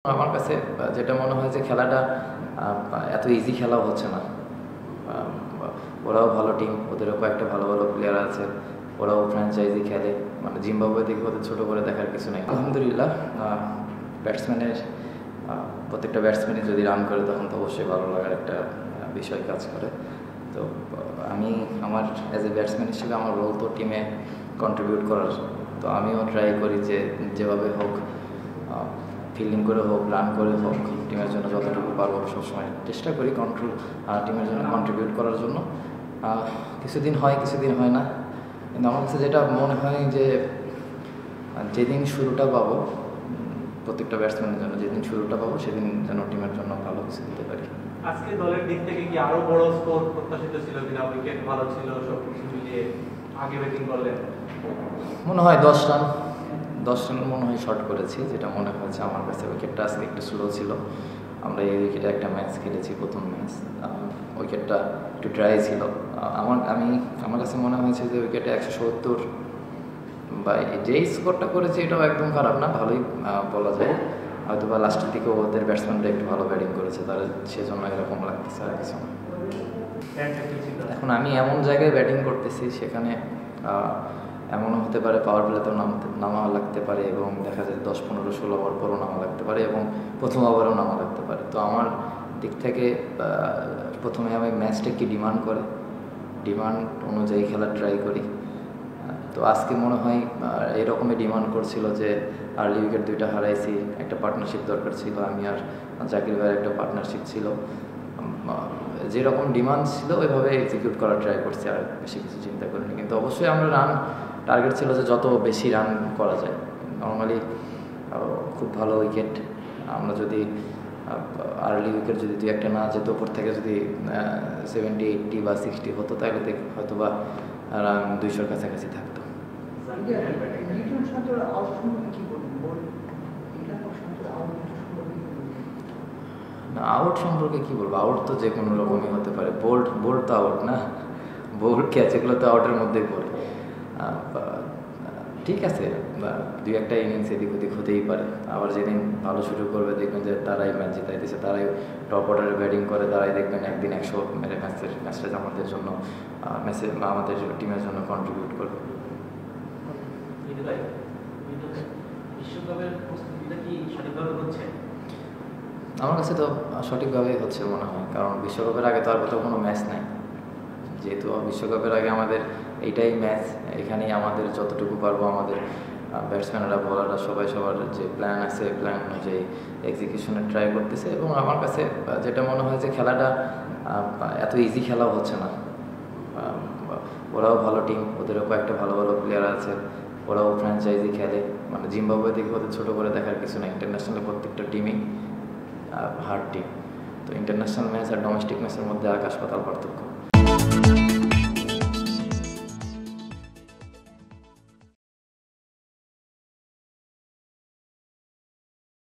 আমার কাছে যেটা মনে হয় যে খেলাটা এত ইজি খেলাও হচ্ছে না। ওরাও ভালো টিম, ওদেরও কয়েকটা ভালো ভালো প্লেয়ার আছে, ওরাও ফ্র্যাঞ্চাইজি খেলে, মানে জিম্বাবুয়ে থেকে ওদের ছোটো করে দেখার কিছু নেই। আলহামদুলিল্লাহ, ব্যাটসম্যানের প্রত্যেকটা ব্যাটসম্যানই যদি রান করে তখন তো অবশ্যই ভালো লাগার একটা বিষয় কাজ করে। তো আমি আমার অ্যাজ এ ব্যাটসম্যান হিসেবে আমার রোল তো টিমে কন্ট্রিবিউট করার। তো আমিও ট্রাই করি যে যেভাবে হোক, ফিল্ডিং করে হোক, রান করে হোক, টিমের জন্য যতটুকু পারবো সবসময় চেষ্টা করি টিমের জন্য কন্ট্রিবিউট করার জন্য। কিছুদিন হয়, কিছুদিন হয় না, কিন্তু আমার কাছে যেটা মনে হয় যে যেদিন শুরুটা পাবো, প্রত্যেকটা ব্যাটসম্যানের জন্য যেদিন শুরুটা পাবো সেদিন যেন টিমের জন্য ভালো কিছু দিতে পারি। আজকে দলের দিক থেকে কি আরো বড় স্কোর প্রত্যাশিত ছিল কিনা? উইকেট ভালো ছিল, সবকিছু মিলিয়ে আগে ব্যাটিং করলেন, মনে হয় 10 রান মনে হয় শর্ট করেছি, যেটা মনে হয়েছে আমার কাছে। উইকেটটা আজকে একটু স্লো ছিল। আমরা এই উইকেটে একটা ম্যাচ খেলেছি, প্রথম ম্যাচ। উইকেটটা একটু ড্রাই ছিল। আমার কাছে মনে হয়েছে যে উইকেটে 170 বা যেই স্কোরটা করেছে এটাও একদম খারাপ না, ভালোই বলা যায়। হয়তো বা লাস্টের দিকে ওদের ব্যাটসম্যানরা একটু ভালো ব্যাটিং করেছে, তারা সেজন্য এরকম লাগতেছে, আর কিছু না। এখন আমি এমন জায়গায় ব্যাটিং করতেছি, সেখানে এমনও হতে পারে পাওয়ার প্লেতেও নামা লাগতে পারে, এবং দেখা যায় 10, 15, 16 ওভার পরও নামা লাগতে পারে, এবং প্রথম ওভারেও নামা লাগতে পারে। তো আমার দিক থেকে প্রথমে আমি ম্যাচটা কি ডিমান্ড অনুযায়ী খেলার ট্রাই করি। তো আজকে মনে হয় এরকমই ডিমান্ড করছিল যে আর্লি উইকেট 2টা হারাইছি, একটা পার্টনারশিপ দরকার ছিল, আমি আর জাকির ভাইয়ের একটা পার্টনারশিপ ছিল। যেরকম ডিমান্ড ছিল ওইভাবে এক্সিকিউট করার ট্রাই করছি, আর বেশি কিছু চিন্তা করিনি। কিন্তু অবশ্যই আমরা রান টার্গেট ছিল যে যত বেশি রান করা যায়। নর্মালি খুব ভালো উইকেট, আমরা যদি আর্লি উইকেট যদি 2-1টা না যেত, ওপর থেকে যদি 70, 80 বা 60 হতো, তাহলে হয়তো বা রান 200-র কাছাকাছি থাকতো। না, আউট সম্পর্কে কি বলবো? আউট তো যে কোনো রকমই হতে পারে। বোল্ড তো আউট না, বোল্ড ক্যাচ এগুলো তো আউটের মধ্যেই পড়ে। ঠিক আছে, 2-1টা ইনিংস এদিক ওদিক হতেই পারে। আবার যেদিন ভালো শুরু করবে দেখবেন যে তারাই ম্যাচ জিতাইতেছে, তারাই টপ অর্ডারে ব্যাটিং করে, তারাই দেখবেন একদিন 100 মেরে ম্যাচটা আমাদের জন্য, আমাদের টিমের জন্য কন্ট্রিবিউট করবে। বিশ্বকাপের প্রস্তুতিটা কি সঠিকভাবে হচ্ছে? আমার কাছে তো সঠিকভাবেই হচ্ছে মনে হয়, কারণ বিশ্বকাপের আগে তো আর কোথাও কোনো ম্যাচ নাই। যেহেতু বিশ্বকাপের আগে আমাদের এইটাই ম্যাচ, এখানেই আমাদের যতটুকু পারবো আমাদের ব্যাটসম্যানরা, বোলাররা সবাই সবার যে প্ল্যান আছে, প্ল্যান অনুযায়ী এক্সিকিউশনের ট্রাই করতেছে। এবং আমার কাছে যেটা মনে হয় যে খেলাটা এত ইজি খেলাও হচ্ছে না। ওরাও ভালো টিম, ওদেরও কয়েকটা ভালো ভালো প্লেয়ার আছে, ওরাও ফ্র্যাঞ্চাইজি খেলে, মানে জিম্বাবুয়ে থেকে ওদের ছোটো করে দেখার কিছু নেই। ইন্টারন্যাশনালে প্রত্যেকটা টিমই হার্ড টিম। তো ইন্টারন্যাশনাল ম্যাচ আর ডোমেস্টিক ম্যাচের মধ্যে আকাশ পাতাল পার্থক্য।